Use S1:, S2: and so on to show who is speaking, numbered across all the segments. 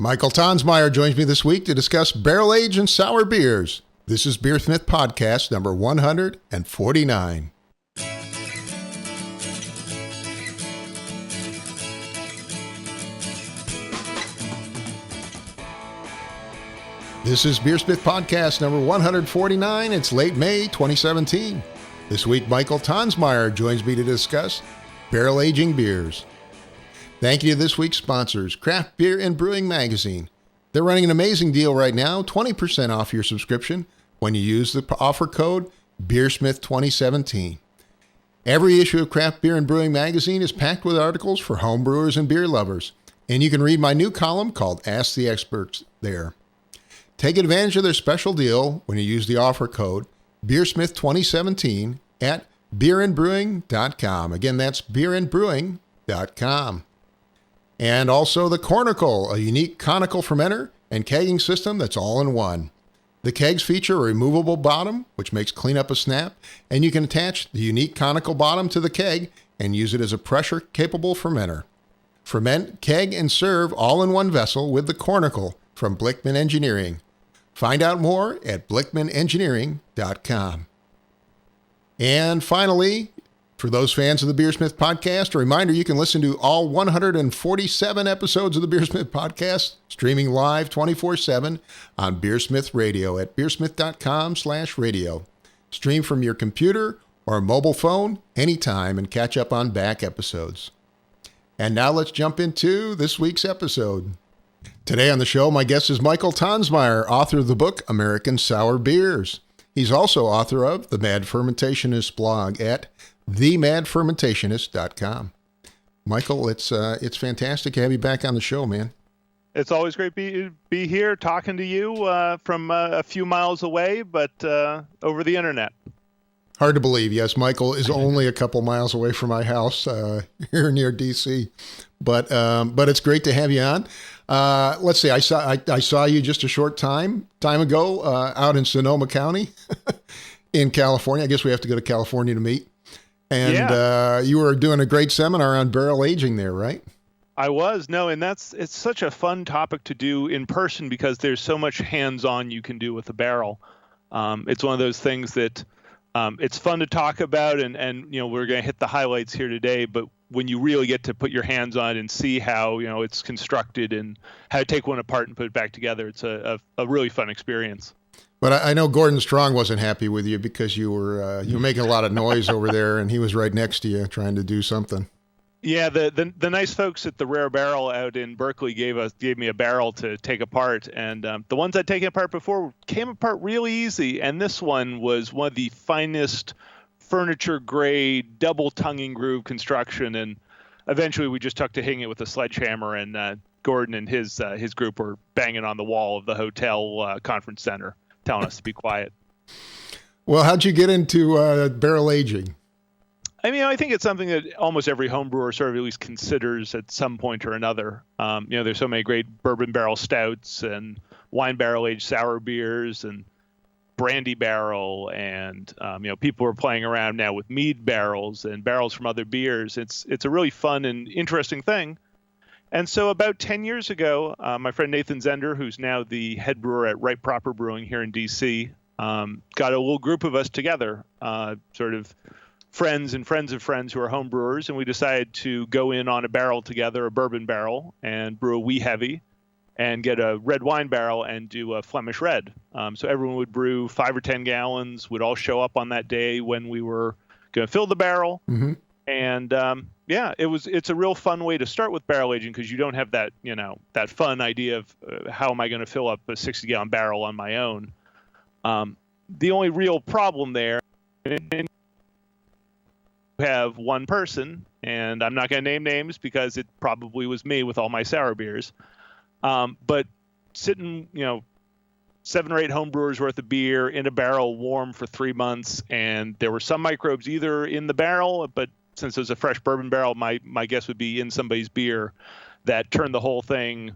S1: Michael Tonsmeire joins me this week to discuss barrel-aged and sour beers. This is BeerSmith Podcast number 149. This is BeerSmith Podcast number 149. It's late May 2017. This week, Michael Tonsmeire joins me to discuss barrel-aging beers. Thank you to this week's sponsors, Craft Beer and Brewing Magazine. They're running an amazing deal right now, 20% off your subscription when you use the offer code BeerSmith2017. Every issue of Craft Beer and Brewing Magazine is packed with articles for homebrewers and beer lovers, and you can read my new column called Ask the Experts there. Take advantage of their special deal when you use the offer code BeerSmith2017 at beerandbrewing.com. Again, that's beerandbrewing.com. And also the Cornicle, a unique conical fermenter and kegging system that's all in one. The kegs feature a removable bottom, which makes cleanup a snap, and you can attach the unique conical bottom to the keg and use it as a pressure-capable fermenter. Ferment, keg, and serve all in one vessel with the Cornicle from Blickman Engineering. Find out more at blickmanengineering.com. And finally, for those fans of the BeerSmith Podcast, a reminder you can listen to all 147 episodes of the BeerSmith Podcast streaming live 24/7 on BeerSmith Radio at beersmith.com/radio. Stream from your computer or mobile phone anytime and catch up on back episodes. And now let's jump into this week's episode. Today on the show, my guest is Michael Tonsmeire, author of the book American Sour Beers. He's also author of the Mad Fermentationist blog at themadfermentationist.com. Michael, it's fantastic to have you back on the show, man.
S2: It's always great to be here talking to you from a few miles away, but over the internet.
S1: Hard to believe. Yes, Michael is only a couple miles away from my house here near DC, but it's great to have you on. Let's see. I saw you just a short time ago out in Sonoma County in California. I guess we have to go to California to meet. And you were doing a great seminar on barrel aging there, right?
S2: I was. No, and it's such a fun topic to do in person because there's so much hands-on you can do with a barrel. It's one of those things that it's fun to talk about, and we're going to hit the highlights here today, but when you really get to put your hands on it and see how it's constructed and how to take one apart and put it back together, it's a really fun experience.
S1: But I know Gordon Strong wasn't happy with you because you were making a lot of noise over there, and he was right next to you trying to do something.
S2: Yeah, the nice folks at the Rare Barrel out in Berkeley gave me a barrel to take apart, and the ones I'd taken apart before came apart really easy, and this one was one of the finest furniture grade double tonguing groove construction, and eventually we just took to hitting it with a sledgehammer, and Gordon and his group were banging on the wall of the hotel conference center, telling us to be quiet.
S1: Well, how'd you get into barrel aging?
S2: I mean, I think it's something that almost every home brewer sort of at least considers at some point or another. There's so many great bourbon barrel stouts and wine barrel aged sour beers and brandy barrel, and people are playing around now with mead barrels and barrels from other beers. It's a really fun and interesting thing. And so about 10 years ago, my friend Nathan Zender, who's now the head brewer at Right Proper Brewing here in DC, got a little group of us together, sort of friends and friends of friends who are home brewers, and we decided to go in on a barrel together, a bourbon barrel, and brew a wee heavy, and get a red wine barrel and do a Flemish red. So everyone would brew 5 or 10 gallons, would all show up on that day when we were going to fill the barrel. Mm-hmm. And it's a real fun way to start with barrel aging because you don't have that, that fun idea of how am I going to fill up a 60-gallon barrel on my own. The only real problem there, have one person, and I'm not going to name names because it probably was me with all my sour beers, but sitting 7 or 8 home brewers worth of beer in a barrel warm for 3 months, and there were some microbes either in the barrel, but since it was a fresh bourbon barrel, my guess would be in somebody's beer, that turned the whole thing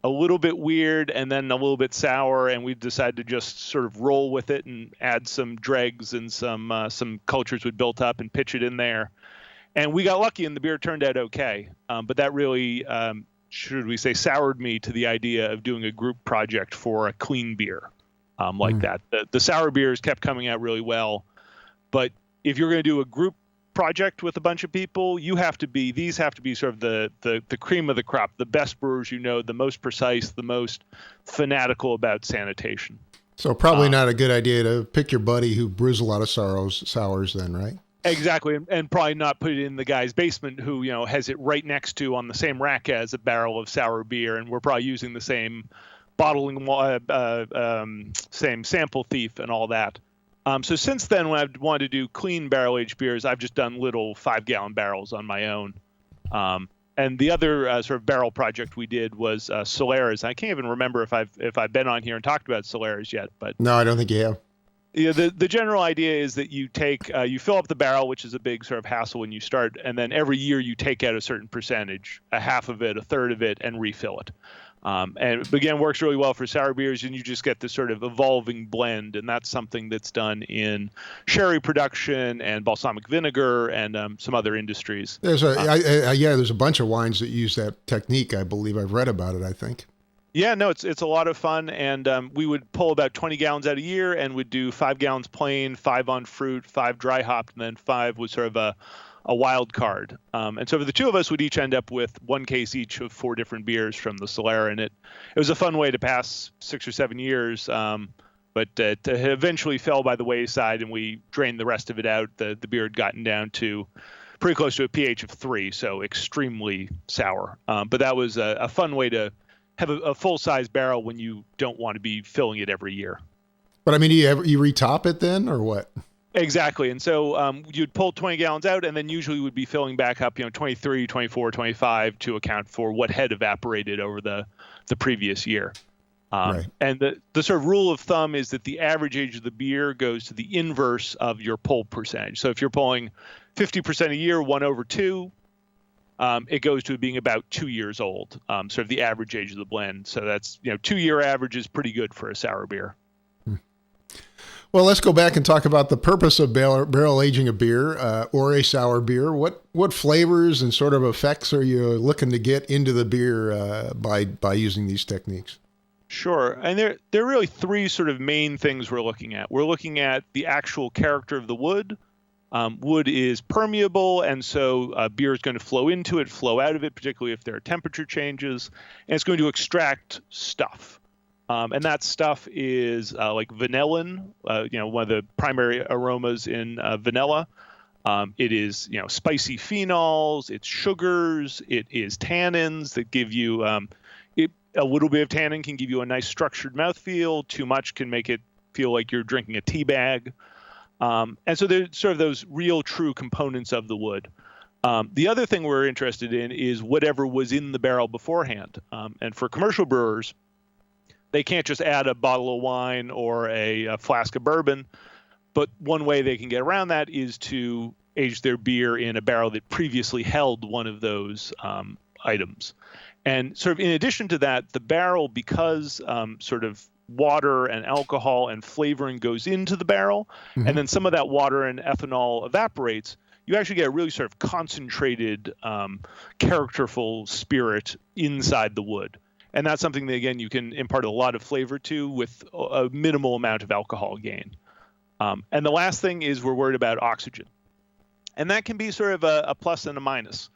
S2: a little bit weird and then a little bit sour, and we decided to just sort of roll with it and add some dregs and some cultures we'd built up and pitch it in there. And we got lucky and the beer turned out okay. But that really should we say, soured me to the idea of doing a group project for a clean beer like that. The sour beers kept coming out really well, but if you're going to do a group project with a bunch of people, these have to be sort of the cream of the crop, the best brewers, the most precise, the most fanatical about sanitation.
S1: So probably not a good idea to pick your buddy who brews a lot of sours then, right?
S2: Exactly, and probably not put it in the guy's basement who has it right next to on the same rack as a barrel of sour beer, and we're probably using the same bottling, same sample thief and all that. So since then, when I've wanted to do clean barrel-aged beers, I've just done little 5-gallon barrels on my own. And the other sort of barrel project we did was Solaris. I can't even remember if I've been on here and talked about Solaris yet, but
S1: no, I don't think you have.
S2: Yeah, the general idea is that you take you fill up the barrel, which is a big sort of hassle when you start, and then every year you take out a certain percentage, a half of it, a third of it, and refill it. And again, works really well for sour beers, and you just get this sort of evolving blend, and that's something that's done in sherry production and balsamic vinegar and some other industries.
S1: There's a bunch of wines that use that technique. I believe I've read about it. I think.
S2: Yeah, no, it's a lot of fun, and we would pull about 20 gallons out a year, and would do 5 gallons plain, 5 on fruit, 5 dry hopped, and then 5 was sort of a wild card. And so the two of us would each end up with 1 case each of 4 different beers from the Solera, and it was a fun way to pass 6 or 7 years. But it eventually fell by the wayside, and we drained the rest of it out. The beer had gotten down to pretty close to a pH of 3, so extremely sour. But that was a fun way to have a full-size barrel when you don't want to be filling it every year.
S1: But I mean, do you retop it then, or what?
S2: Exactly. And so you'd pull 20 gallons out, and then usually would be filling back up, 23, 24, 25 to account for what had evaporated over the previous year.
S1: Right.
S2: And the sort of rule of thumb is that the average age of the beer goes to the inverse of your pull percentage. So if you're pulling 50% a year, 1/2, it goes to being about 2 years old, sort of the average age of the blend. So that's, 2-year average is pretty good for a sour beer.
S1: Well, let's go back and talk about the purpose of barrel aging a beer or a sour beer. What flavors and sort of effects are you looking to get into the beer by using these techniques?
S2: Sure. And there are really 3 sort of main things we're looking at. We're looking at the actual character of the wood. Wood is permeable, and so beer is going to flow into it, flow out of it, particularly if there are temperature changes, and it's going to extract stuff. And that stuff is like vanillin, one of the primary aromas in vanilla. It is, spicy phenols, it's sugars, it is tannins that give you, a little bit of tannin can give you a nice structured mouthfeel. Too much can make it feel like you're drinking a tea bag. And so there's sort of those real true components of the wood. The other thing we're interested in is whatever was in the barrel beforehand. And for commercial brewers, they can't just add a bottle of wine or a flask of bourbon. But one way they can get around that is to age their beer in a barrel that previously held one of those items. And sort of in addition to that, the barrel, because sort of water and alcohol and flavoring goes into the barrel, and then some of that water and ethanol evaporates, you actually get a really sort of concentrated, characterful spirit inside the wood. And that's something that, again, you can impart a lot of flavor to with a minimal amount of alcohol gain. And the last thing is we're worried about oxygen. And that can be sort of a plus and a minus.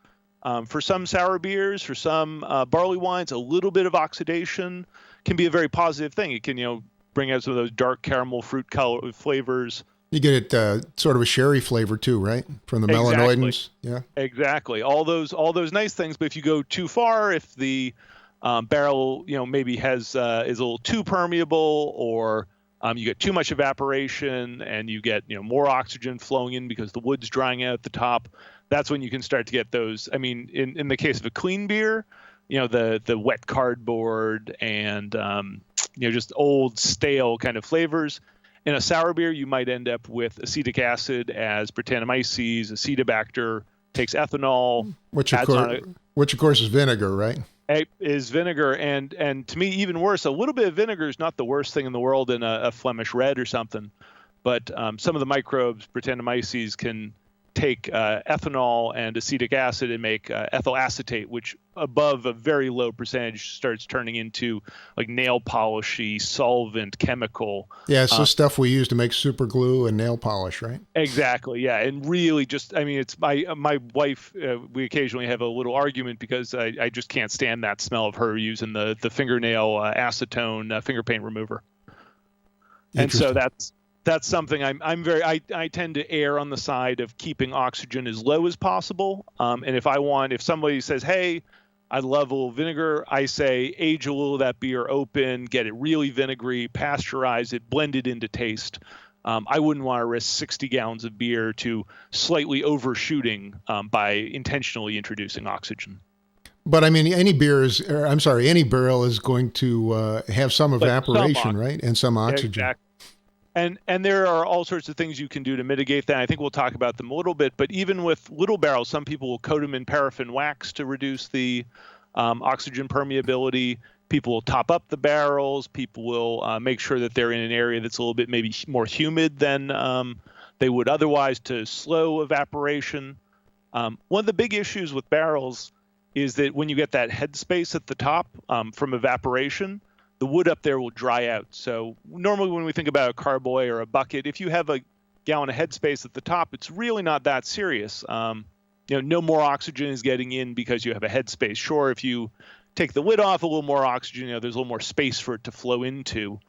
S2: For some sour beers, for some barley wines, a little bit of oxidation can be a very positive thing. It can, bring out some of those dark caramel fruit color flavors. You
S1: get it sort of a sherry flavor too, right? From the melanoidins. Yeah.
S2: Exactly. All those nice things. But if you go too far, if the barrel, maybe is a little too permeable, or you get too much evaporation and you get, more oxygen flowing in because the wood's drying out at the top, that's when you can start to get those. I mean, in the case of a clean beer, the wet cardboard and, just old stale kind of flavors. In a sour beer, you might end up with acetic acid as Brettanomyces, Acetobacter, takes ethanol,
S1: which of course is vinegar, right?
S2: Is vinegar, and to me, even worse, a little bit of vinegar is not the worst thing in the world in a Flemish red or something, but some of the microbes, Brettanomyces, can take ethanol and acetic acid and make ethyl acetate, which above a very low percentage starts turning into like nail polishy solvent chemical.
S1: Yeah, it's the stuff we use to make super glue and nail polish, right?
S2: Exactly. Yeah. And really just, I mean, it's my wife, we occasionally have a little argument because I just can't stand that smell of her using the fingernail acetone finger paint remover. And so that's something I tend to err on the side of keeping oxygen as low as possible. And if somebody says, hey, I love a little vinegar, I say age a little of that beer open, get it really vinegary, pasteurize it, blend it into taste. I wouldn't want to risk 60 gallons of beer to slightly overshooting by intentionally introducing oxygen.
S1: But I mean, any barrel is going to have some evaporation, right? And some oxygen.
S2: Exactly. And there are all sorts of things you can do to mitigate that. I think we'll talk about them a little bit. But even with little barrels, some people will coat them in paraffin wax to reduce the oxygen permeability. People will top up the barrels. People will make sure that they're in an area that's a little bit maybe more humid than they would otherwise to slow evaporation. One of the big issues with barrels is that when you get that headspace at the top from evaporation, the wood up there will dry out. So normally when we think about a carboy or a bucket, if you have a gallon of headspace at the top, it's really not that serious. No more oxygen is getting in because you have a headspace. Sure, if you take the lid off, a little more oxygen, there's a little more space for it to flow into.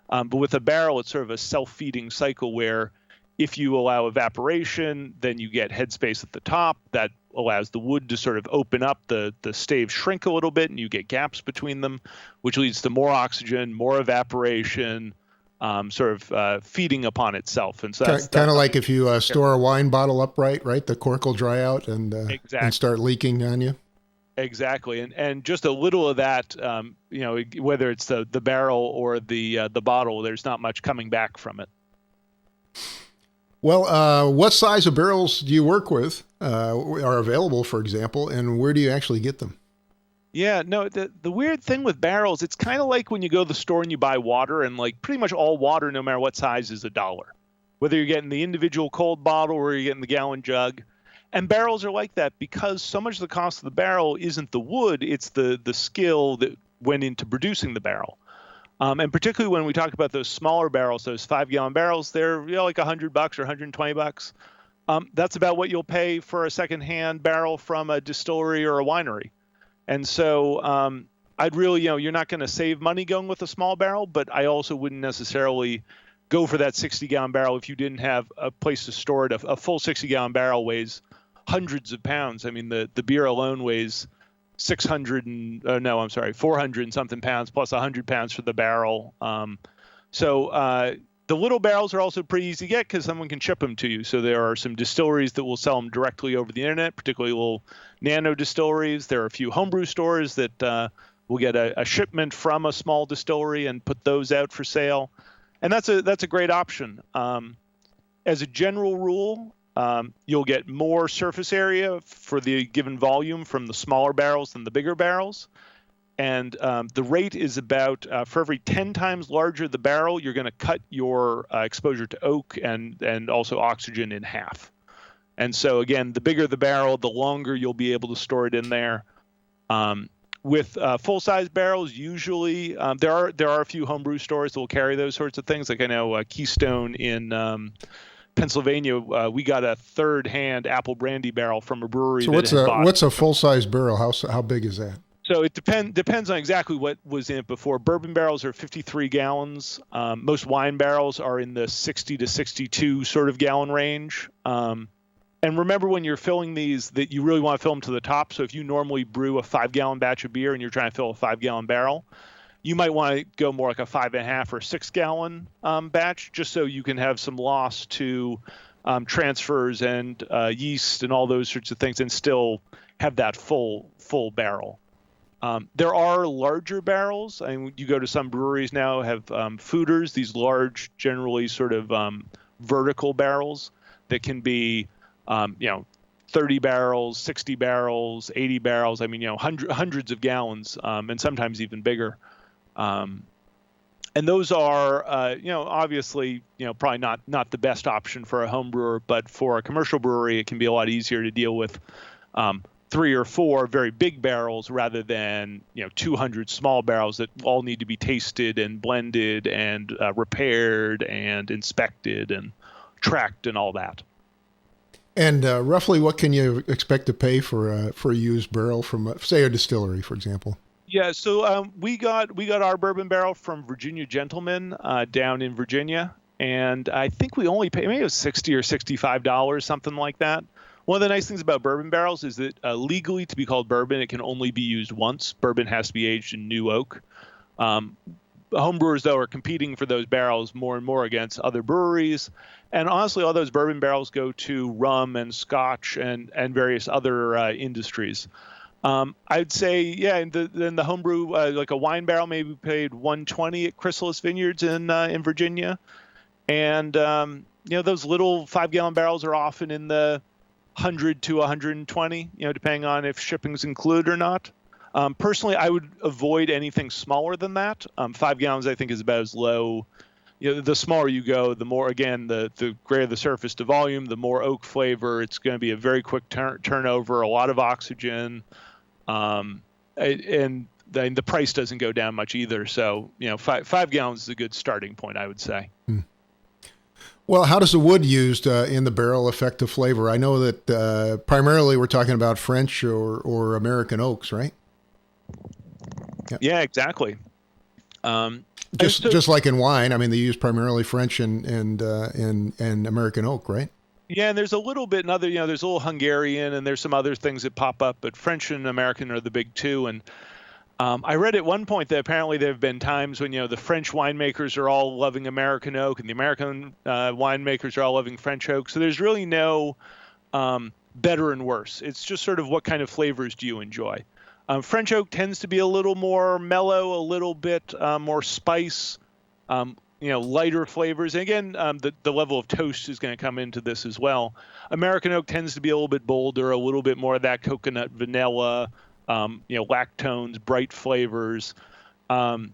S2: But with a barrel, it's sort of a self-feeding cycle where if you allow evaporation, then you get headspace at the top. That allows the wood to sort of open up, the staves shrink a little bit, and you get gaps between them, which leads to more oxygen, more evaporation, sort of feeding upon itself. And so that's
S1: kind of like if you store a wine bottle upright, right? The cork will dry out and start leaking on you.
S2: Exactly, and just a little of that, whether it's the barrel or the bottle, there's not much coming back from it.
S1: Well, what size of barrels do you work with, are available, for example, and where do you actually get them?
S2: Yeah, no, the weird thing with barrels, it's kind of like when you go to the store and you buy water, and like pretty much all water, no matter what size, is $1. Whether you're getting the individual cold bottle or you're getting the gallon jug. And barrels are like that because so much of the cost of the barrel isn't the wood, it's the skill that went into producing the barrel. And particularly when we talk about those smaller barrels, those 5-gallon barrels, they're like $100 or $120. That's about what you'll pay for a secondhand barrel from a distillery or a winery. And so I'd really, you're not going to save money going with a small barrel, but I also wouldn't necessarily go for that 60-gallon barrel if you didn't have a place to store it. A full 60-gallon barrel weighs hundreds of pounds. I mean, the beer alone weighs 400 and something pounds plus 100 pounds for the barrel. So the little barrels are also pretty easy to get because someone can ship them to you. So there are some distilleries that will sell them directly over the internet, particularly little nano distilleries. There are a few homebrew stores that will get a shipment from a small distillery and put those out for sale. And that's a great option. As a general rule, you'll get more surface area for the given volume from the smaller barrels than the bigger barrels. And the rate is about for every 10 times larger the barrel, you're going to cut your exposure to oak and also oxygen in half. And so, again, the bigger the barrel, the longer you'll be able to store it in there. With full-size barrels, usually there are a few homebrew stores that will carry those sorts of things. Like I know Keystone in Pennsylvania, we got a third-hand apple brandy barrel from a brewery.
S1: So what's a full-size barrel? How big is that?
S2: So it depends on exactly what was in it before. Bourbon barrels are 53 gallons. Most wine barrels are in the 60 to 62 sort of gallon range. And remember when you're filling these that you really want to fill them to the top. So if you normally brew a 5-gallon batch of beer and you're trying to fill a 5-gallon barrel, you might want to go more like a 5.5 or 6-gallon batch, just so you can have some loss to transfers and yeast and all those sorts of things, and still have that full barrel. There are larger barrels. I mean, you go to some breweries now have fooders, these large, generally sort of vertical barrels that can be 30 barrels, 60 barrels, 80 barrels. I mean, hundreds of gallons, and sometimes even bigger. And those are, obviously, probably not the best option for a home brewer, but for a commercial brewery, it can be a lot easier to deal with 3 or 4 very big barrels rather than 200 small barrels that all need to be tasted and blended and repaired and inspected and tracked and all that.
S1: And roughly, what can you expect to pay for a used barrel from, say, a distillery, for example?
S2: Yeah, so we got our bourbon barrel from Virginia Gentleman down in Virginia, and I think we only paid, maybe it was $60 or $65, something like that. One of the nice things about bourbon barrels is that legally, to be called bourbon, it can only be used once. Bourbon has to be aged in new oak. Homebrewers, though, are competing for those barrels more and more against other breweries. And honestly, all those bourbon barrels go to rum and scotch and various other industries. I'd say, yeah, in the homebrew, like a wine barrel, maybe paid $120 at Chrysalis Vineyards in Virginia. And, those little 5-gallon barrels are often in the 100 to 120, depending on if shipping's included or not. Personally, I would avoid anything smaller than that. 5 gallons, I think, is about as low. The smaller you go, the more, again, the greater the surface to volume, the more oak flavor. It's going to be a very quick turnover, a lot of oxygen, and then the price doesn't go down much either. So, 5 gallons is a good starting point, I would say.
S1: Well, how does the wood used in the barrel affect the flavor? I know that primarily we're talking about French or American oaks, right?
S2: Yeah, exactly.
S1: Just like in wine, I mean, they use primarily French and American oak, right?
S2: Yeah, and there's a little bit another, there's a little Hungarian and there's some other things that pop up, but French and American are the big two. And I read at one point that apparently there have been times when, the French winemakers are all loving American oak and the American winemakers are all loving French oak. So there's really no better and worse. It's just sort of what kind of flavors do you enjoy. French oak tends to be a little more mellow, a little bit more spice, lighter flavors. And again, the level of toast is going to come into this as well. American oak tends to be a little bit bolder, a little bit more of that coconut, vanilla, lactones, bright flavors. I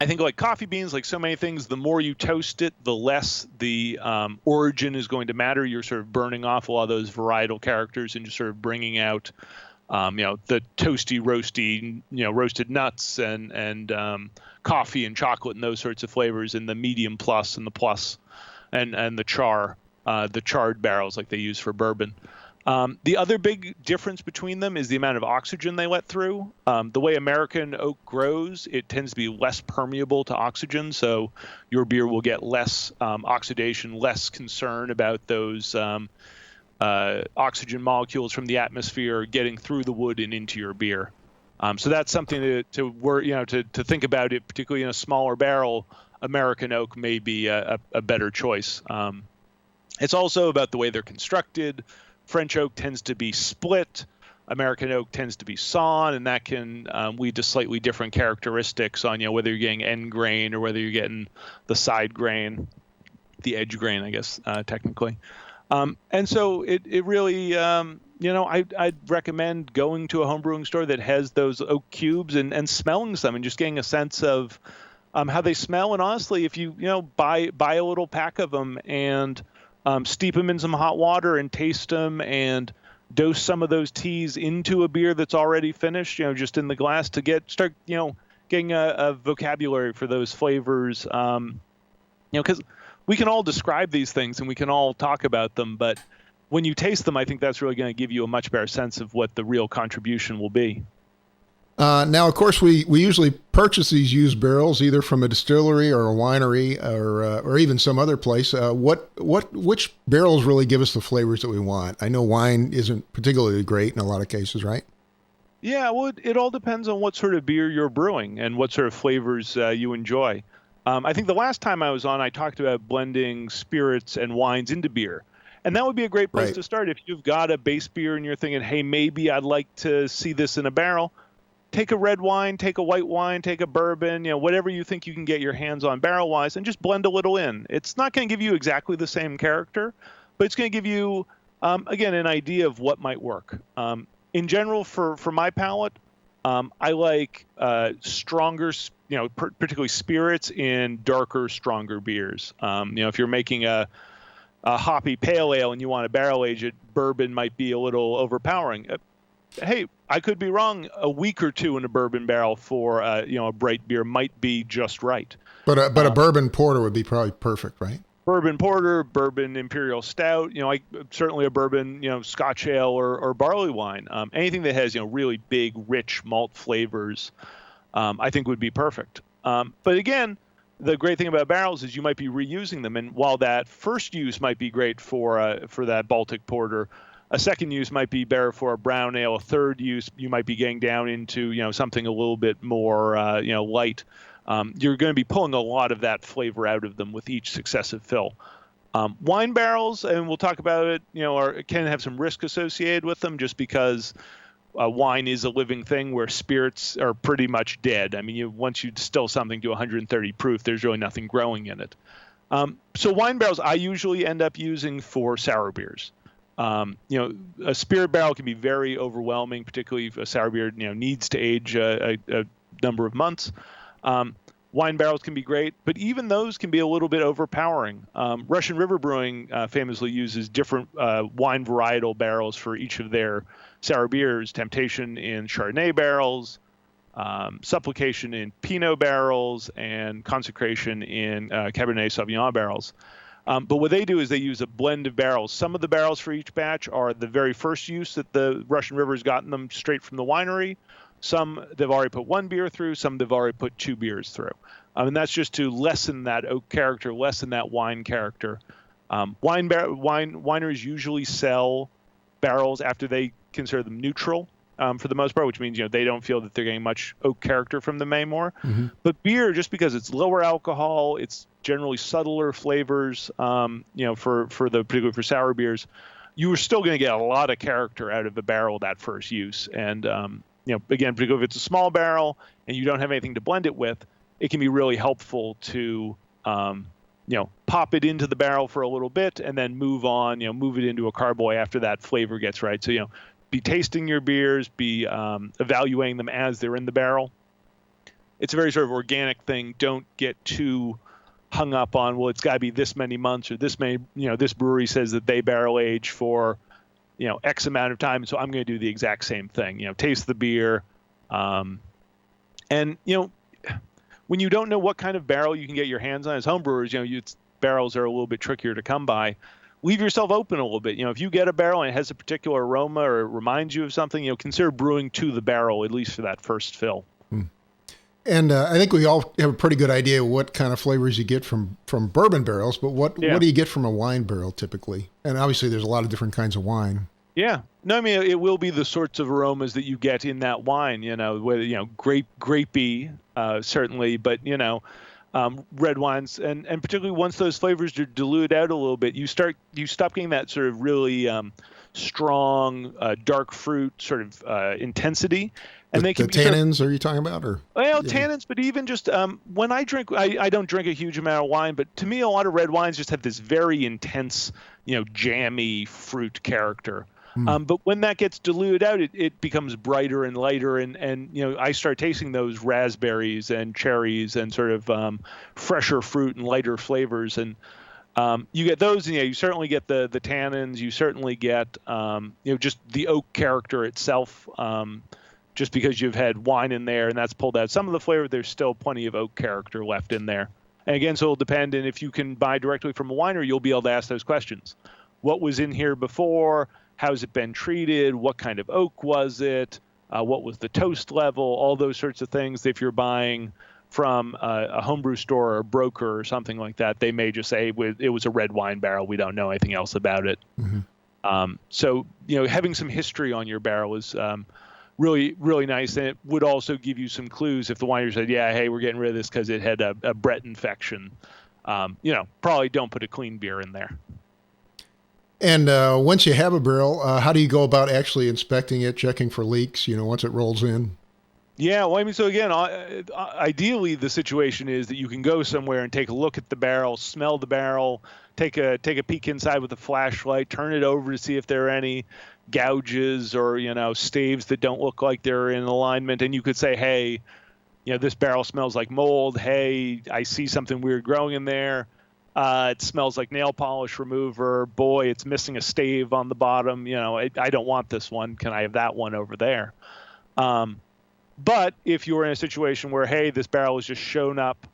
S2: think like coffee beans, like so many things, the more you toast it, the less the origin is going to matter. You're sort of burning off a lot of those varietal characters and just sort of bringing out the toasty, roasty, roasted nuts and coffee and chocolate and those sorts of flavors in the medium plus and the plus and the charred barrels like they use for bourbon. The other big difference between them is the amount of oxygen they let through. The way American oak grows, it tends to be less permeable to oxygen, so your beer will get less oxidation, less concern about those oxygen molecules from the atmosphere getting through the wood and into your beer. So that's something to think about it, particularly in a smaller barrel. American oak may be a better choice. It's also about the way they're constructed. French oak tends to be split. American oak tends to be sawn, and that can lead to slightly different characteristics on whether you're getting end grain or whether you're getting the side grain, the edge grain, I guess, technically. And so it really, I'd recommend going to a homebrewing store that has those oak cubes and smelling some and just getting a sense of how they smell. And honestly, if you buy a little pack of them and steep them in some hot water and taste them and dose some of those teas into a beer that's already finished, just in the glass to start getting a vocabulary for those flavors. Because we can all describe these things and we can all talk about them, but when you taste them, I think that's really going to give you a much better sense of what the real contribution will be.
S1: Now, of course, we usually purchase these used barrels either from a distillery or a winery or even some other place. Which barrels really give us the flavors that we want? I know wine isn't particularly great in a lot of cases, right?
S2: Yeah, well, it all depends on what sort of beer you're brewing and what sort of flavors you enjoy. I think the last time I was on, I talked about blending spirits and wines into beer. And that would be a great place to start. If you've got a base beer and you're thinking, hey, maybe I'd like to see this in a barrel, take a red wine, take a white wine, take a bourbon, whatever you think you can get your hands on barrel-wise, and just blend a little in. It's not going to give you exactly the same character, but it's going to give you, again, an idea of what might work. In general, for my palate, I like stronger, particularly spirits in darker, stronger beers. If you're making a hoppy pale ale and you want to barrel age it, bourbon might be a little overpowering. Hey, I could be wrong. A week or two in a bourbon barrel for a bright beer might be just right.
S1: But a bourbon porter would be probably perfect, right?
S2: Bourbon porter, bourbon imperial stout, certainly a bourbon, Scotch ale or barley wine. Anything that has, really big, rich malt flavors, I think would be perfect. But again, the great thing about barrels is you might be reusing them. And while that first use might be great for that Baltic porter, a second use might be better for a brown ale. A third use, you might be getting down into, something a little bit more, light. You're going to be pulling a lot of that flavor out of them with each successive fill. Wine barrels, and we'll talk about it, can have some risk associated with them just because wine is a living thing where spirits are pretty much dead. I mean, once you distill something to 130 proof, there's really nothing growing in it. So wine barrels I usually end up using for sour beers. A spirit barrel can be very overwhelming, particularly if a sour beer, needs to age a number of months. Wine barrels can be great, but even those can be a little bit overpowering. Russian River Brewing famously uses different wine varietal barrels for each of their sour beers. Temptation in Chardonnay barrels, Supplication in Pinot barrels, and Consecration in Cabernet Sauvignon barrels. But what they do is they use a blend of barrels. Some of the barrels for each batch are the very first use that the Russian River has gotten them straight from the winery. Some they've already put one beer through, some they've already put two beers through. And that's just to lessen that oak character, lessen that wine character. Wineries usually sell barrels after they consider them neutral for the most part, which means they don't feel that they're getting much oak character from them anymore. Mm-hmm. But beer, just because it's lower alcohol, it's generally subtler flavors. Particularly for sour beers, you are still going to get a lot of character out of the barrel that first use. And again, particularly if it's a small barrel and you don't have anything to blend it with, it can be really helpful to, pop it into the barrel for a little bit and then move on, move it into a carboy after that flavor gets right. So, be tasting your beers, be evaluating them as they're in the barrel. It's a very sort of organic thing. Don't get too hung up on, well, it's got to be this many months or this many, this brewery says that they barrel age for X amount of time, so I'm going to do the exact same thing. Taste the beer, and when you don't know what kind of barrel you can get your hands on as homebrewers, barrels are a little bit trickier to come by. Leave yourself open a little bit. If you get a barrel and it has a particular aroma or it reminds you of something, consider brewing to the barrel at least for that first fill.
S1: And I think we all have a pretty good idea what kind of flavors you get from bourbon barrels, but what do you get from a wine barrel typically? And obviously there's a lot of different kinds of wine. Yeah.
S2: No, I mean, it will be the sorts of aromas that you get in that wine, whether, grapey, certainly, but, red wines. And particularly once those flavors are diluted out a little bit, you stop getting that sort of really strong, dark fruit sort of intensity. And they can
S1: the tannins, are you talking about?
S2: Tannins, but even just when I drink, I don't drink a huge amount of wine, but to me, a lot of red wines just have this very intense, jammy fruit character. But when that gets diluted out, it becomes brighter and lighter, and I start tasting those raspberries and cherries and sort of fresher fruit and lighter flavors, and you get those. And you certainly get the tannins. You certainly get just the oak character itself. Just because you've had wine in there and that's pulled out some of the flavor, there's still plenty of oak character left in there. And again, so it'll depend. And if you can buy directly from a winery, you'll be able to ask those questions. What was in here before? How's it been treated? What kind of oak was it? What was the toast level? All those sorts of things. If you're buying from a homebrew store or a broker or something like that, they may just say it was a red wine barrel. We don't know anything else about it. Mm-hmm. So having some history on your barrel is really, really nice. And it would also give you some clues if the winery said, hey, we're getting rid of this because it had a Brett infection. Probably don't put a clean beer in there.
S1: And once you have a barrel, how do you go about actually inspecting it, checking for leaks, once it rolls in?
S2: Yeah, well, I mean, so again, ideally, the situation is that you can go somewhere and take a look at the barrel, smell the barrel, take a peek inside with a flashlight, turn it over to see if there are any gouges or staves that don't look like they're in alignment, and you could say, hey, this barrel smells like mold. Hey, I see something weird growing in there. It smells like nail polish remover. Boy, it's missing a stave on the bottom. I don't want this one. Can I have that one over there? But if you're in a situation where, hey, this barrel has just shown up,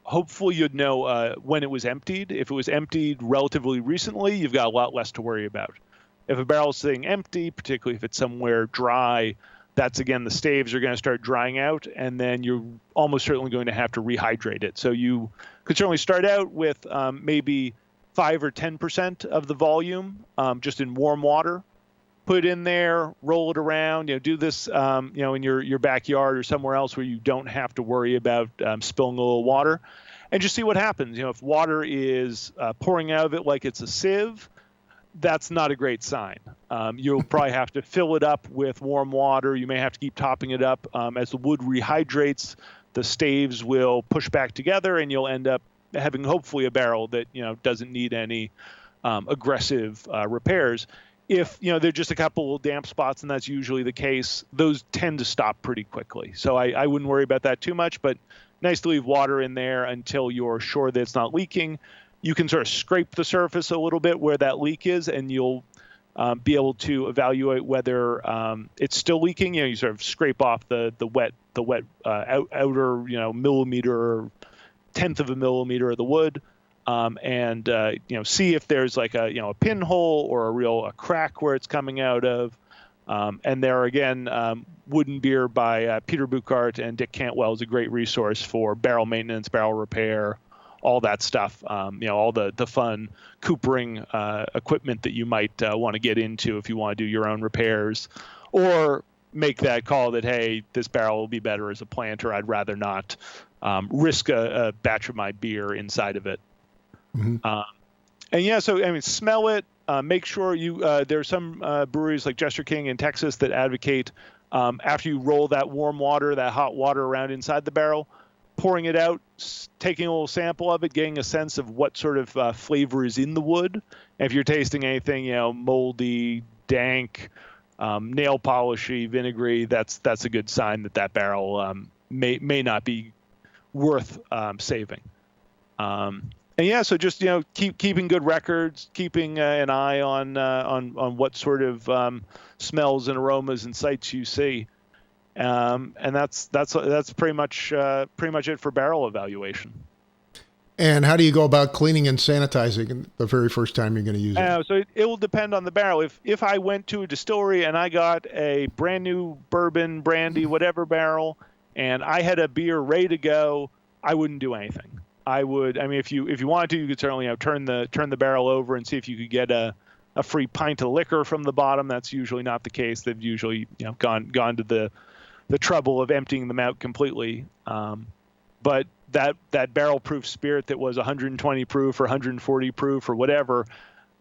S2: hopefully you'd know when it was emptied. If it was emptied relatively recently, you've got a lot less to worry about. If a barrel's sitting empty, particularly if it's somewhere dry, that's, again, the staves are going to start drying out, and then you're almost certainly going to have to rehydrate it. So you could certainly start out with maybe 5 or 10% of the volume just in warm water. Put it in there, roll it around, do this, in your backyard or somewhere else where you don't have to worry about spilling a little water, and just see what happens. If water is pouring out of it like it's a sieve, that's not a great sign. You'll probably have to fill it up with warm water. You may have to keep topping it up. As the wood rehydrates, the staves will push back together, and you'll end up having hopefully a barrel that doesn't need any aggressive repairs. If they're just a couple of damp spots, and that's usually the case, those tend to stop pretty quickly. So I wouldn't worry about that too much, but nice to leave water in there until you're sure that it's not leaking. You can sort of scrape the surface a little bit where that leak is, and you'll be able to evaluate whether it's still leaking. You sort of scrape off the wet outer millimeter or tenth of a millimeter of the wood. And see if there's like a pinhole or a crack where it's coming out of. And there again, Wooden Beer by Peter Buchart and Dick Cantwell is a great resource for barrel maintenance, barrel repair, all that stuff. All the fun coopering equipment that you might want to get into if you want to do your own repairs, or make that call that, hey, this barrel will be better as a planter. I'd rather not risk a batch of my beer inside of it. Mm-hmm. So I mean, smell it. Make sure there's some breweries like Jester King in Texas that advocate after you roll that warm water, that hot water around inside the barrel, pouring it out, taking a little sample of it, getting a sense of what sort of flavor is in the wood. And if you're tasting anything, moldy, dank, nail polishy, vinegary, that's a good sign that barrel may not be worth saving. So just keeping good records, keeping an eye on what sort of smells and aromas and sights you see, and that's pretty much it for barrel evaluation.
S1: And how do you go about cleaning and sanitizing the very first time you're going to use it?
S2: So it will depend on the barrel. If I went to a distillery and I got a brand new bourbon, brandy, whatever barrel, and I had a beer ready to go, I wouldn't do anything. If you wanted to, you could certainly turn the barrel over and see if you could get a free pint of liquor from the bottom. That's usually not the case. They've usually gone to the trouble of emptying them out completely. But that barrel proof spirit that was 120 proof or 140 proof or whatever,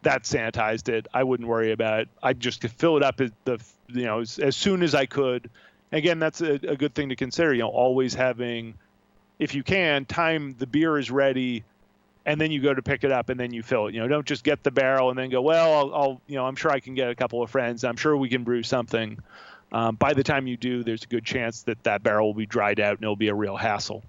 S2: that sanitized it. I wouldn't worry about it. I'd just fill it up as soon as I could. Again, that's a good thing to consider. Always having, if you can, time the beer is ready, and then you go to pick it up and then you fill it. Don't just get the barrel and then go, well, I'm sure I can get a couple of friends. I'm sure we can brew something. By the time you do, there's a good chance that barrel will be dried out and it'll be a real hassle.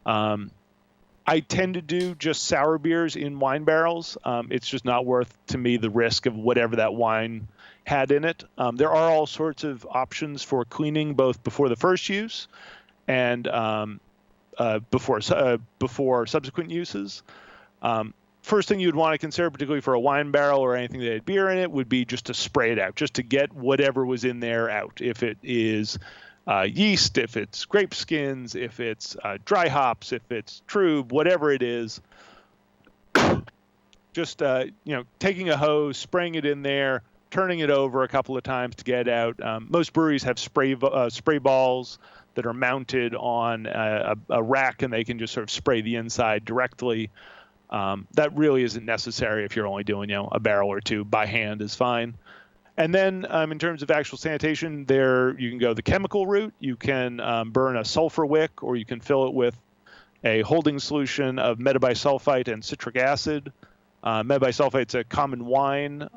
S2: I tend to do just sour beers in wine barrels. It's just not worth to me the risk of whatever that wine had in it. There are all sorts of options for cleaning, both before the first use and before subsequent uses. First thing you'd want to consider, particularly for a wine barrel or anything that had beer in it, would be just to spray it out, just to get whatever was in there out. If it is yeast, if it's grape skins, if it's dry hops, if it's trub, whatever it is, just taking a hose, spraying it in there, turning it over a couple of times to get it out. Most breweries have spray balls that are mounted on a rack, and they can just sort of spray the inside directly. That really isn't necessary if you're only doing a barrel or two. By hand is fine. And then in terms of actual sanitation, there you can go the chemical route. You can burn a sulfur wick, or you can fill it with a holding solution of metabisulfite and citric acid. Metabisulfite's a common wine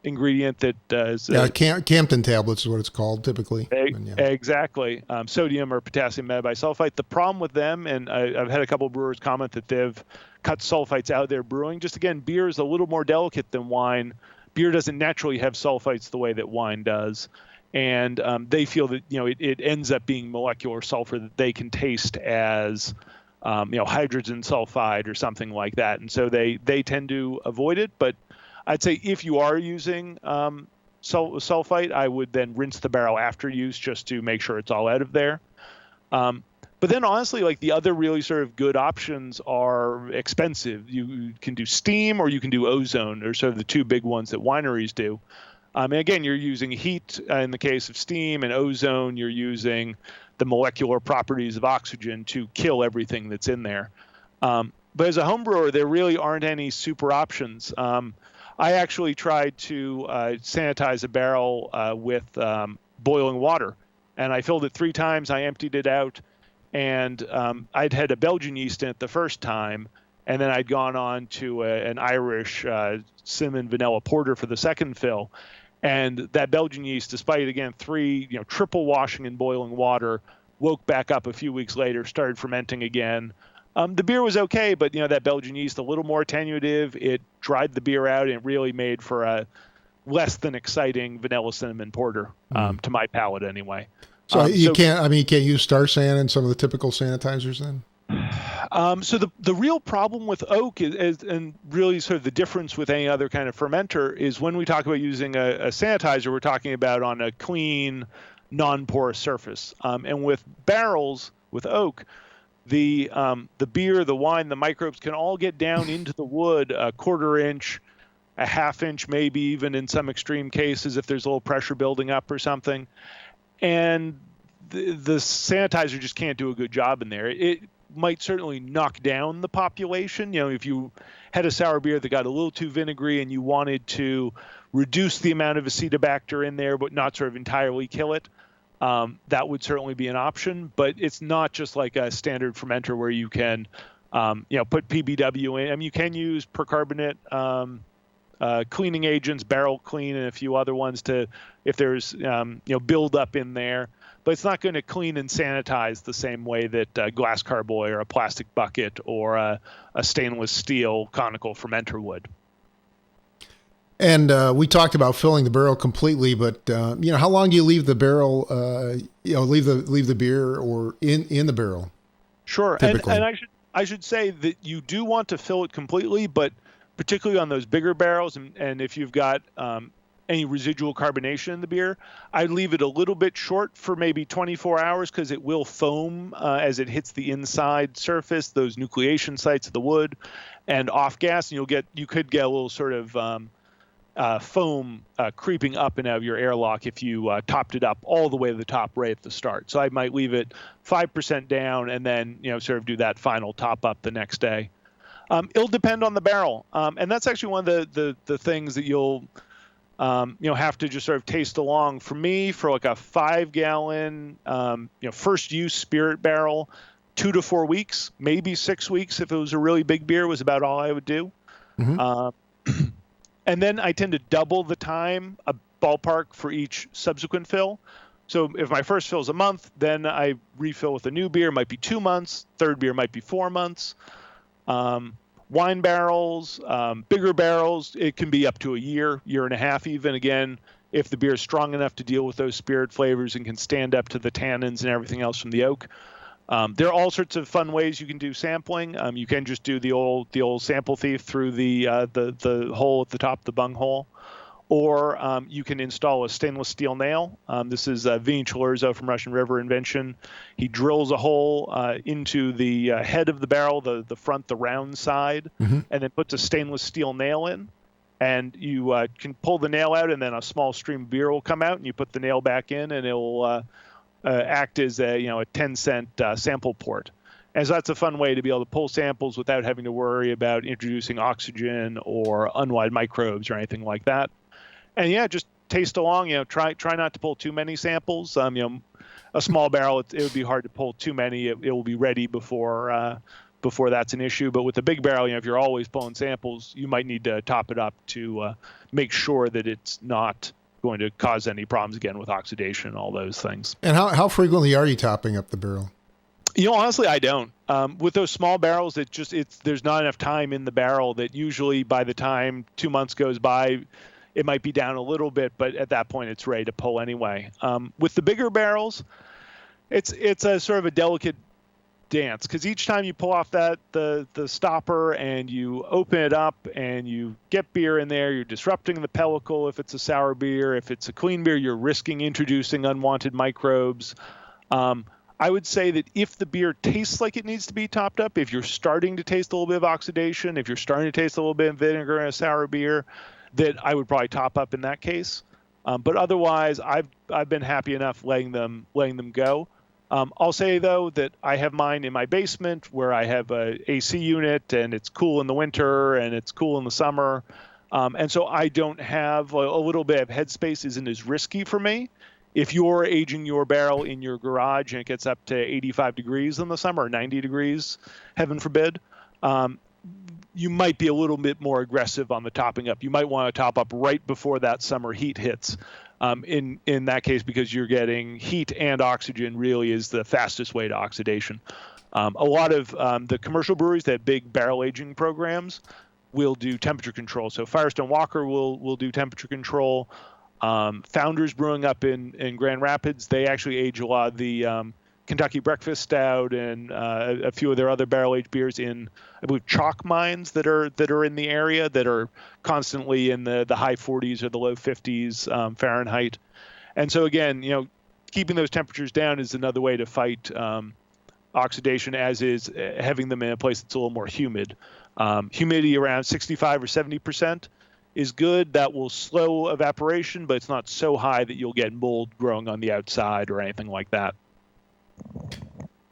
S2: ingredient that is
S1: Campton tablets is what it's called typically.
S2: Exactly. Sodium or potassium metabisulfite. The problem with them, and I've had a couple of brewers comment that they've cut sulfites out of their brewing. Just again, beer is a little more delicate than wine. Beer doesn't naturally have sulfites the way that wine does. And they feel that, it ends up being molecular sulfur that they can taste as, hydrogen sulfide or something like that. And so they tend to avoid it. But I'd say if you are using sulfite, I would then rinse the barrel after use just to make sure it's all out of there. But then honestly, like the other really sort of good options are expensive. You can do steam or you can do ozone, or sort of the two big ones that wineries do. And again, you're using heat in the case of steam, and ozone, you're using the molecular properties of oxygen to kill everything that's in there. But as a home brewer, there really aren't any super options. I actually tried to sanitize a barrel with boiling water, and I filled it 3 times. I emptied it out, and I'd had a Belgian yeast in it the first time, and then I'd gone on to an Irish cinnamon vanilla porter for the second fill. And that Belgian yeast, despite, again, 3 triple washing in boiling water, woke back up a few weeks later, started fermenting again. The beer was okay, but that Belgian yeast, a little more attenuative. It dried the beer out, and it really made for a less than exciting vanilla cinnamon porter, to my palate anyway.
S1: So you can't use Star San and some of the typical sanitizers then?
S2: So the real problem with oak is, and really sort of the difference with any other kind of fermenter, is when we talk about using a sanitizer, we're talking about on a clean, non-porous surface. And with barrels, with oak, the beer, the wine, the microbes can all get down into the wood a 1/4 inch, a 1/2 inch, maybe even in some extreme cases if there's a little pressure building up or something. And the sanitizer just can't do a good job in there. It might certainly knock down the population. If you had a sour beer that got a little too vinegary and you wanted to reduce the amount of Acetobacter in there but not sort of entirely kill it, that would certainly be an option. But it's not just like a standard fermenter where you can put PBW in. I mean, you can use percarbonate cleaning agents, barrel clean, and a few other ones if there's build up in there. But it's not going to clean and sanitize the same way that glass carboy or a plastic bucket or a stainless steel conical fermenter would.
S1: And we talked about filling the barrel completely, but how long do you leave the barrel? Leave the beer or in the barrel?
S2: Sure, and I should say that you do want to fill it completely, but particularly on those bigger barrels, and if you've got any residual carbonation in the beer, I'd leave it a little bit short for maybe 24 hours because it will foam as it hits the inside surface, those nucleation sites of the wood, and off gas, and you could get a little sort of foam creeping up and out of your airlock if you topped it up all the way to the top right at the start. So I might leave it 5% down and then sort of do that final top up the next day. It'll depend on the barrel, and that's actually one of the things that you'll have to just sort of taste along. For me, for like a 5-gallon, first use spirit barrel, 2 to 4 weeks, maybe 6 weeks if it was a really big beer was about all I would do. Mm-hmm. And then I tend to double the time, a ballpark for each subsequent fill. So if my first fill is a month, then I refill with a new beer, might be 2 months. Third beer might be 4 months. Wine barrels, bigger barrels, it can be up to a year and a half even. Again, if the beer is strong enough to deal with those spirit flavors and can stand up to the tannins and everything else from the oak. There are all sorts of fun ways you can do sampling. You can just do the old sample thief through the hole at the top of the bung hole, or you can install a stainless steel nail. This is Vinny Cilurzo from Russian River invention. He drills a hole into the head of the barrel, the front, the round side, mm-hmm. and then puts a stainless steel nail in. And you can pull the nail out, and then a small stream of beer will come out, and you put the nail back in, and it will act as a 10-cent sample port. And so that's a fun way to be able to pull samples without having to worry about introducing oxygen or unwide microbes or anything like that. And just taste along. Try not to pull too many samples. A small barrel, it would be hard to pull too many. It will be ready before that's an issue. But with a big barrel, if you're always pulling samples, you might need to top it up to make sure that it's not going to cause any problems again with oxidation, all those things.
S1: And how frequently are you topping up the barrel?
S2: Honestly, I don't. With those small barrels, there's not enough time in the barrel that usually by the time 2 months goes by, it might be down a little bit, but at that point it's ready to pull anyway. With the bigger barrels, it's a sort of a delicate dance, because each time you pull off the stopper and you open it up and you get beer in there, you're disrupting the pellicle. If it's a sour beer, if it's a clean beer, you're risking introducing unwanted microbes. I would say that if the beer tastes like it needs to be topped up, if you're starting to taste a little bit of oxidation, if you're starting to taste a little bit of vinegar in a sour beer, that I would probably top up in that case. But otherwise, I've been happy enough letting them go. I'll say, though, that I have mine in my basement where I have a AC unit, and it's cool in the winter and it's cool in the summer. And so I don't have a little bit of headspace isn't as risky for me. If you're aging your barrel in your garage and it gets up to 85 degrees in the summer, or 90 degrees, heaven forbid, you might be a little bit more aggressive on the topping up. You might want to top up right before that summer heat hits. In that case, because you're getting heat and oxygen really is the fastest way to oxidation. A lot of the commercial breweries that have big barrel aging programs will do temperature control. So Firestone Walker will do temperature control. Founders Brewing up in Grand Rapids, they actually age a lot of the Kentucky Breakfast Stout and a few of their other barrel-aged beers in, I believe, chalk mines that are in the area that are constantly in the high 40s or the low 50s Fahrenheit. And so again, keeping those temperatures down is another way to fight oxidation, as is having them in a place that's a little more humid. Humidity around 65 or 70% is good. That will slow evaporation, but it's not so high that you'll get mold growing on the outside or anything like that.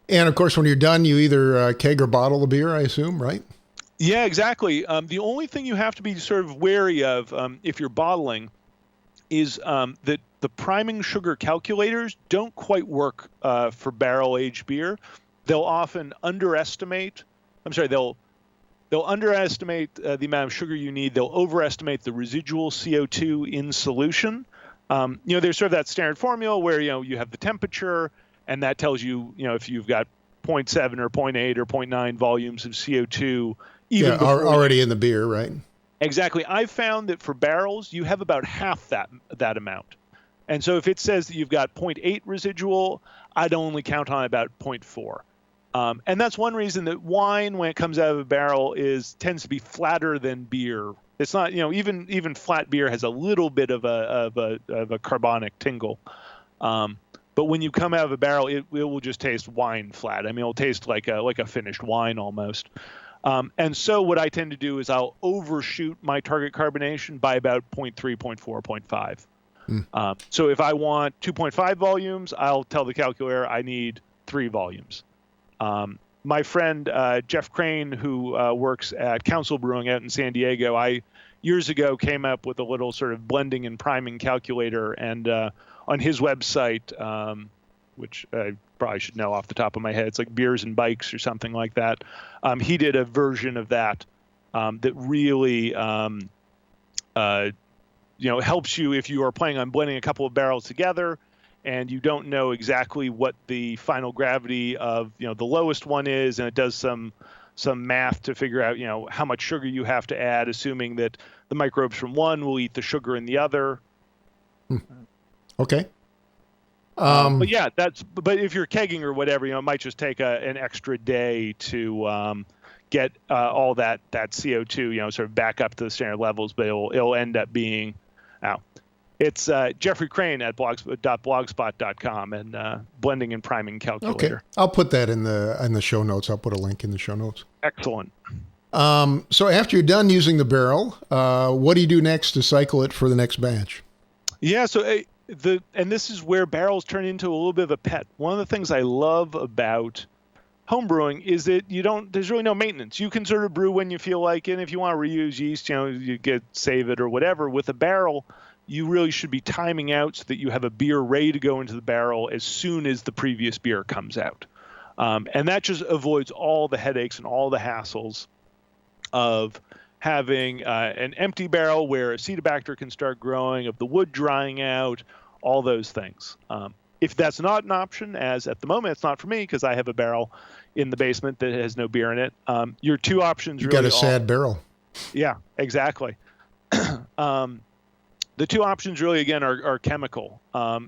S1: And of course, when you're done, you either keg or bottle the beer, I assume, right?
S2: Yeah, exactly. The only thing you have to be sort of wary of if you're bottling is that the priming sugar calculators don't quite work for barrel-aged beer. They'll often underestimate. They'll underestimate the amount of sugar you need. They'll overestimate the residual CO2 in solution. There's sort of that standard formula where you have the temperature, and that tells you if you've got 0.7 or 0.8 or 0.9 volumes of CO2 even
S1: already in the beer, right?
S2: Exactly. I've found that for barrels, you have about half that amount. And so if it says that you've got 0.8 residual, I'd only count on about 0.4. And that's one reason that wine, when it comes out of a barrel, tends to be flatter than beer. It's not, even flat beer has a little bit of a carbonic tingle. But when you come out of a barrel, it will just taste wine flat. I mean, it'll taste like a finished wine almost. And so what I tend to do is I'll overshoot my target carbonation by about 0.3, 0.4, 0.5. So if I want 2.5 volumes, I'll tell the calculator I need 3 volumes. My friend Jeff Crane, who works at Council Brewing out in San Diego, years ago came up with a little sort of blending and priming calculator, and on his website, which I probably should know off the top of my head, it's like Beers and Bikes or something like that. He did a version of that that really helps you if you are planning on blending a couple of barrels together and you don't know exactly what the final gravity of the lowest one is, and it does some math to figure out how much sugar you have to add, assuming that the microbes from one will eat the sugar in the other.
S1: Okay.
S2: But yeah, but if you're kegging or whatever, it might just take an extra day to get all that CO2 sort of back up to the standard levels, but it'll end up being it's Jeffrey Crane at blogspot.com and blending and priming calculator.
S1: Okay, I'll put that in the show notes. I'll put a link in the show notes.
S2: Excellent.
S1: So after you're done using the barrel, what do you do next to cycle it for the next batch?
S2: Yeah, so and this is where barrels turn into a little bit of a pet. One of the things I love about homebrewing is that there's really no maintenance. You can sort of brew when you feel like it. And if you want to reuse yeast, you save it or whatever. With a barrel, you really should be timing out so that you have a beer ready to go into the barrel as soon as the previous beer comes out. And that just avoids all the headaches and all the hassles of having an empty barrel where acetobacter can start growing, of the wood drying out, all those things. If that's not an option, as at the moment it's not for me because I have a barrel in the basement that has no beer in it, your two options
S1: You
S2: really
S1: got a sad barrel.
S2: Yeah, exactly. The two options really, again, are chemical.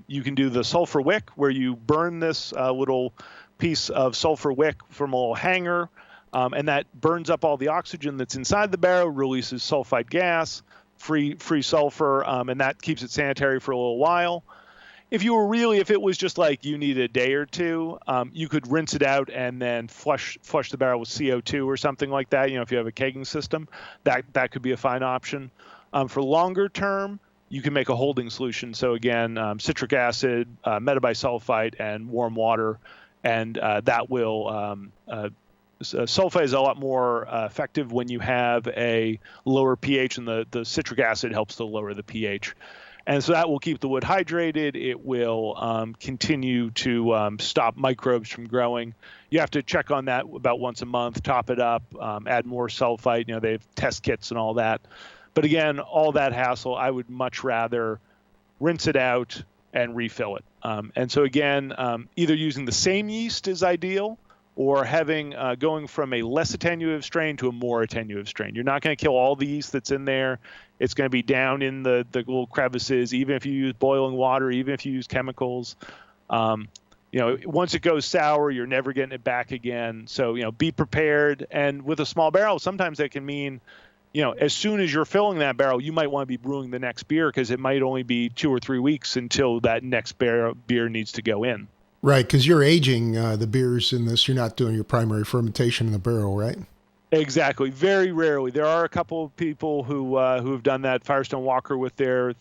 S2: You can do the sulfur wick, where you burn this little piece of sulfur wick from a little hanger, and that burns up all the oxygen that's inside the barrel, releases sulfide gas, free sulfur, and that keeps it sanitary for a little while. If it was just like you need a day or two, you could rinse it out and then flush the barrel with CO2 or something like that. If you have a kegging system, that could be a fine option. For longer term, you can make a holding solution. So again, citric acid, metabisulfite, and warm water, and that will sulfite is a lot more effective when you have a lower pH, and the citric acid helps to lower the pH. And so that will keep the wood hydrated. It will continue to stop microbes from growing. You have to check on that about once a month, top it up, add more sulfite. They have test kits and all that. But again, all that hassle, I would much rather rinse it out and refill it. And so again, either using the same yeast is ideal, or having going from a less attenuative strain to a more attenuative strain. You're not going to kill all the yeast that's in there. It's going to be down in the little crevices, even if you use boiling water, even if you use chemicals. Once it goes sour, you're never getting it back again. So, be prepared. And with a small barrel, sometimes that can mean, as soon as you're filling that barrel, you might want to be brewing the next beer, because it might only be 2 or 3 weeks until that next beer needs to go in.
S1: Right, because you're aging the beers in this. You're not doing your primary fermentation in the barrel, right?
S2: Exactly. Very rarely. There are a couple of people who have done that. Firestone Walker with their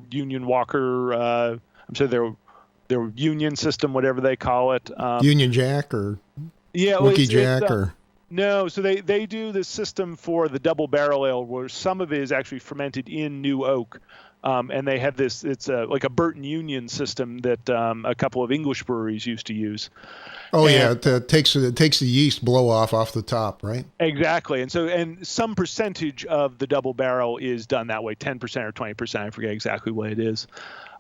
S2: Union Walker. Their Union system, whatever they call it.
S1: Union Jack or Wookie Jack or.
S2: No, so they do this system for the double barrel ale, where some of it is actually fermented in new oak. And they have this, it's like a Burton Union system that a couple of English breweries used to use.
S1: Oh, and, it takes the yeast blow off the top, right?
S2: Exactly. And some percentage of the double barrel is done that way, 10% or 20%. I forget exactly what it is.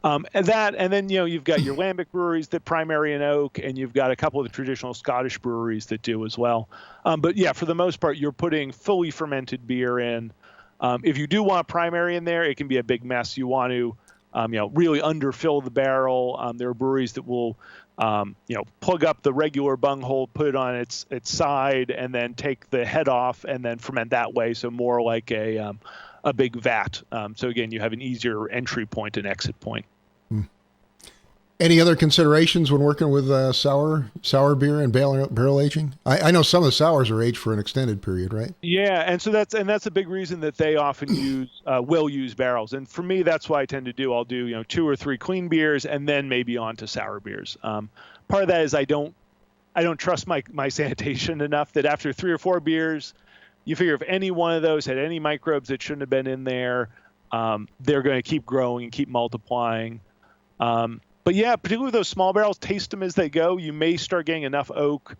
S2: And then, you've got your lambic breweries that primary in oak, and you've got a couple of the traditional Scottish breweries that do as well. But yeah, for the most part, you're putting fully fermented beer in. If you do want primary in there, it can be a big mess. You want to, really underfill the barrel. There are breweries that will, plug up the regular bung hole, put it on its side, and then take the head off and then ferment that way. So more like a big vat. So again, you have an easier entry point and exit point.
S1: Any other considerations when working with sour beer and barrel aging? I know some of the sours are aged for an extended period, right?
S2: Yeah, and so that's a big reason that they often will use barrels. And for me, that's what I tend to do. I'll do 2 or 3 clean beers and then maybe on to sour beers. Part of that is I don't trust my sanitation enough that after 3 or 4 beers, you figure if any one of those had any microbes that shouldn't have been in there, they're going to keep growing and keep multiplying. But yeah, particularly with those small barrels, taste them as they go. You may start getting enough oak,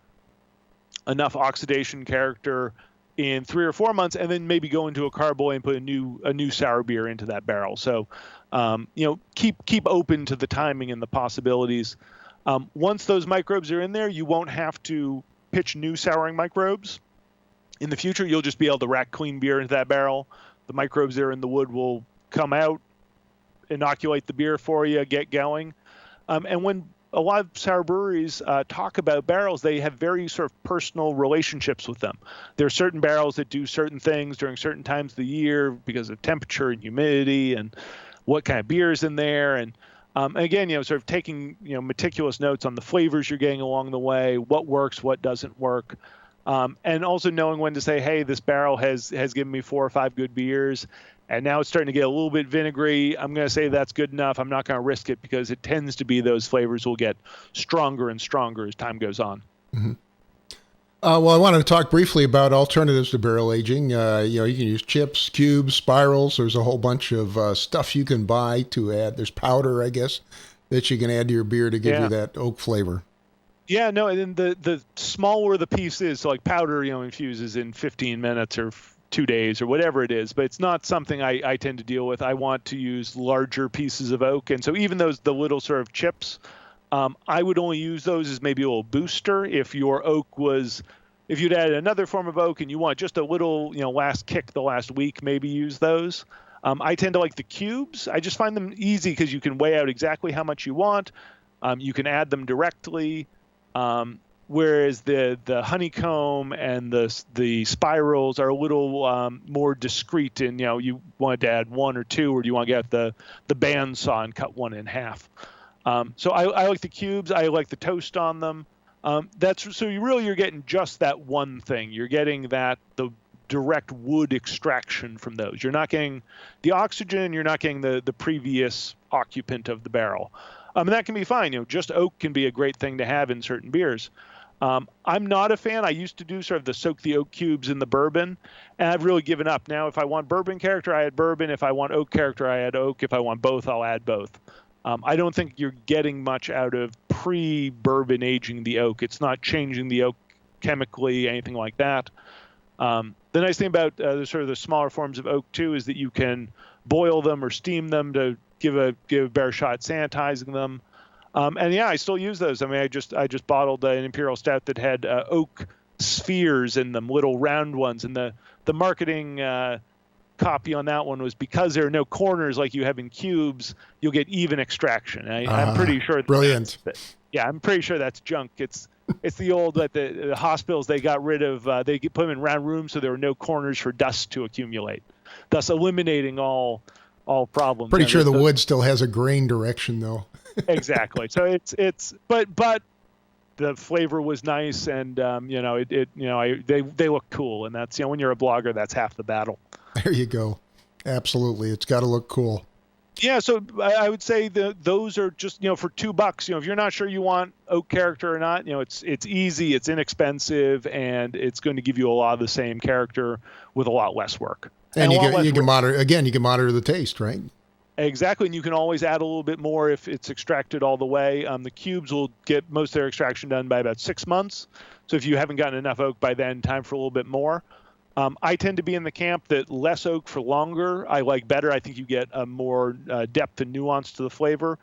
S2: enough oxidation character in 3 or 4 months, and then maybe go into a carboy and put a new sour beer into that barrel. So, keep open to the timing and the possibilities. Once those microbes are in there, you won't have to pitch new souring microbes. In the future, you'll just be able to rack clean beer into that barrel. The microbes there in the wood will come out, inoculate the beer for you, get going. And when a lot of sour breweries talk about barrels, they have very sort of personal relationships with them. There are certain barrels that do certain things during certain times of the year because of temperature and humidity and what kind of beer is in there. And again, sort of taking meticulous notes on the flavors you're getting along the way, what works, what doesn't work. And also knowing when to say, hey, this barrel has given me 4 or 5 good beers, and now it's starting to get a little bit vinegary. I'm going to say that's good enough. I'm not going to risk it, because it tends to be those flavors will get stronger and stronger as time goes on.
S1: Mm-hmm. Well, I wanted to talk briefly about alternatives to barrel aging. You can use chips, cubes, spirals. There's a whole bunch of stuff you can buy to add. There's powder, I guess, that you can add to your beer to give you that oak flavor.
S2: Yeah, no, and then the smaller the piece is, so like powder, infuses in 15 minutes or 2 days or whatever it is, but it's not something I tend to deal with. I want to use larger pieces of oak, and so even the little sort of chips, I would only use those as maybe a little booster. If you'd added another form of oak and you want just a little, last kick the last week, maybe use those. I tend to like the cubes. I just find them easy because you can weigh out exactly how much you want. You can add them directly. Whereas the honeycomb and the spirals are a little more discreet in, you wanted to add one or two, or do you want to get the bandsaw and cut one in half? So I like the cubes. I like the toast on them. You're getting just that one thing. You're getting the direct wood extraction from those. You're not getting the oxygen. You're not getting the previous occupant of the barrel. And that can be fine. Just oak can be a great thing to have in certain beers. I'm not a fan. I used to do sort of the soak the oak cubes in the bourbon, and I've really given up. Now, if I want bourbon character, I add bourbon. If I want oak character, I add oak. If I want both, I'll add both. I don't think you're getting much out of pre-bourbon aging the oak. It's not changing the oak chemically, anything like that. The nice thing about the smaller forms of oak too is that you can boil them or steam them to give a better shot at sanitizing them. I still use those. I mean, I just bottled an imperial stout that had oak spheres in them, little round ones, and the marketing copy on that one was because there are no corners like you have in cubes, you'll get even extraction. I'm pretty sure.
S1: Brilliant.
S2: I'm pretty sure that's junk. It's the old that the hospitals, they got rid of. They put them in round rooms so there were no corners for dust to accumulate, thus eliminating all problems.
S1: Pretty sure the wood still has a grain direction though.
S2: Exactly. So but the flavor was nice, and they look cool, and that's when you're a blogger, that's half the battle.
S1: There you go. Absolutely, it's got to look cool.
S2: Yeah, so I would say those are just for $2. If you're not sure you want oak character or not, it's easy, it's inexpensive, and it's going to give you a lot of the same character with a lot less work.
S1: And you can monitor the taste, right?
S2: Exactly, and you can always add a little bit more if it's extracted all the way. The cubes will get most of their extraction done by about 6 months. So if you haven't gotten enough oak by then, time for a little bit more. I tend to be in the camp that less oak for longer I like better. I think you get a more depth and nuance to the flavor,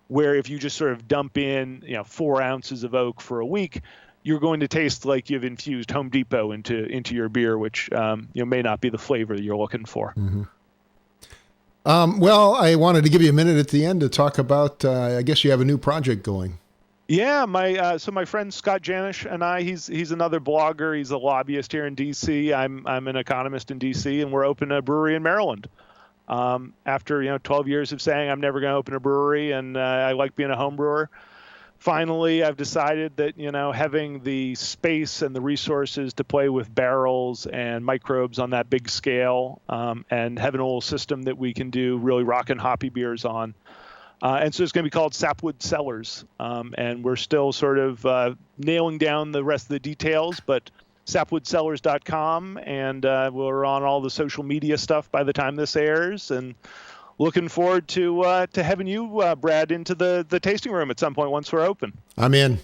S2: where if you just sort of dump in 4 ounces of oak for a week, you're going to taste like you've infused Home Depot into your beer, which may not be the flavor that you're looking for.
S1: Mm-hmm. Well, I wanted to give you a minute at the end to talk about, I guess you have a new project going.
S2: Yeah, my friend Scott Janish and I, he's another blogger. He's a lobbyist here in D.C. I'm an economist in D.C. and we're opening a brewery in Maryland. After 12 years of saying I'm never going to open a brewery and I like being a home brewer, finally I've decided that having the space and the resources to play with barrels and microbes on that big scale, and having a little system that we can do really rockin' hoppy beers on. And so it's going to be called Sapwood Cellars. And we're still sort of nailing down the rest of the details, but sapwoodcellars.com, and we're on all the social media stuff by the time this airs, and looking forward to having you, Brad, into the tasting room at some point once we're open.
S1: I'm in.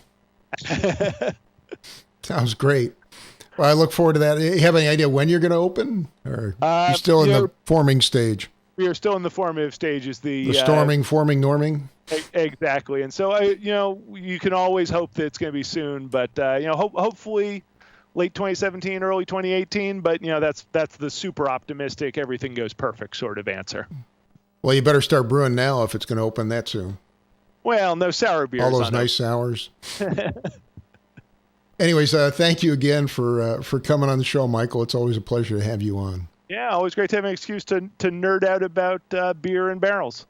S1: Sounds great. Well, I look forward to that. You have any idea when you're going to open? Or you're still in the forming stage? We
S2: are still in the formative stages.
S1: The storming, forming, norming.
S2: Exactly. And so, you can always hope that it's going to be soon, but, hopefully late 2017, early 2018. But, that's the super optimistic, everything goes perfect sort of answer.
S1: Well, you better start brewing now if it's going to open that soon.
S2: Well, no sour beers.
S1: All those nice sours. Anyways, thank you again for coming on the show, Michael. It's always a pleasure to have you on.
S2: Yeah, always great to have an excuse to nerd out about beer and barrels.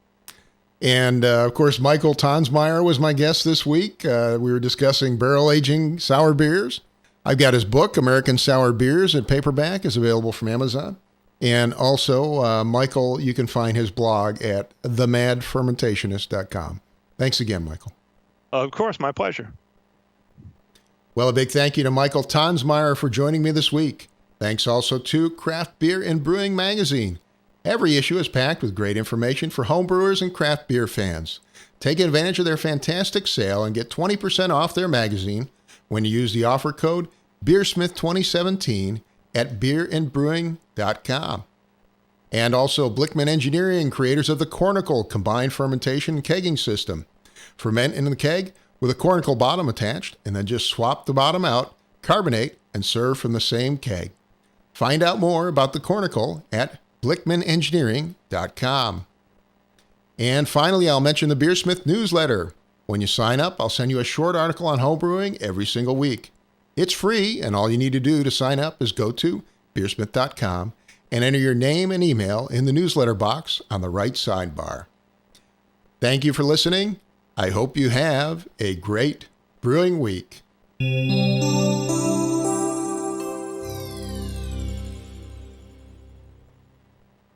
S1: And, of course, Michael Tonsmeire was my guest this week. We were discussing barrel aging sour beers. I've got his book, American Sour Beers, in paperback, is available from Amazon. And also, Michael, you can find his blog at themadfermentationist.com. Thanks again, Michael.
S2: Of course, my pleasure.
S1: Well, a big thank you to Michael Tonsmeire for joining me this week. Thanks also to Craft Beer and Brewing Magazine. Every issue is packed with great information for homebrewers and craft beer fans. Take advantage of their fantastic sale and get 20% off their magazine when you use the offer code BeerSmith2017 at beerandbrewing.com. And also Blickman Engineering, creators of the Cornicle combined fermentation kegging system. Ferment in the keg with a cornicle bottom attached, and then just swap the bottom out, carbonate, and serve from the same keg. Find out more about the cornicle at blickmanengineering.com. And finally, I'll mention the BeerSmith newsletter. When you sign up, I'll send you a short article on homebrewing every single week. It's free, and all you need to do to sign up is go to beersmith.com and enter your name and email in the newsletter box on the right sidebar. Thank you for listening. I hope you have a great brewing week.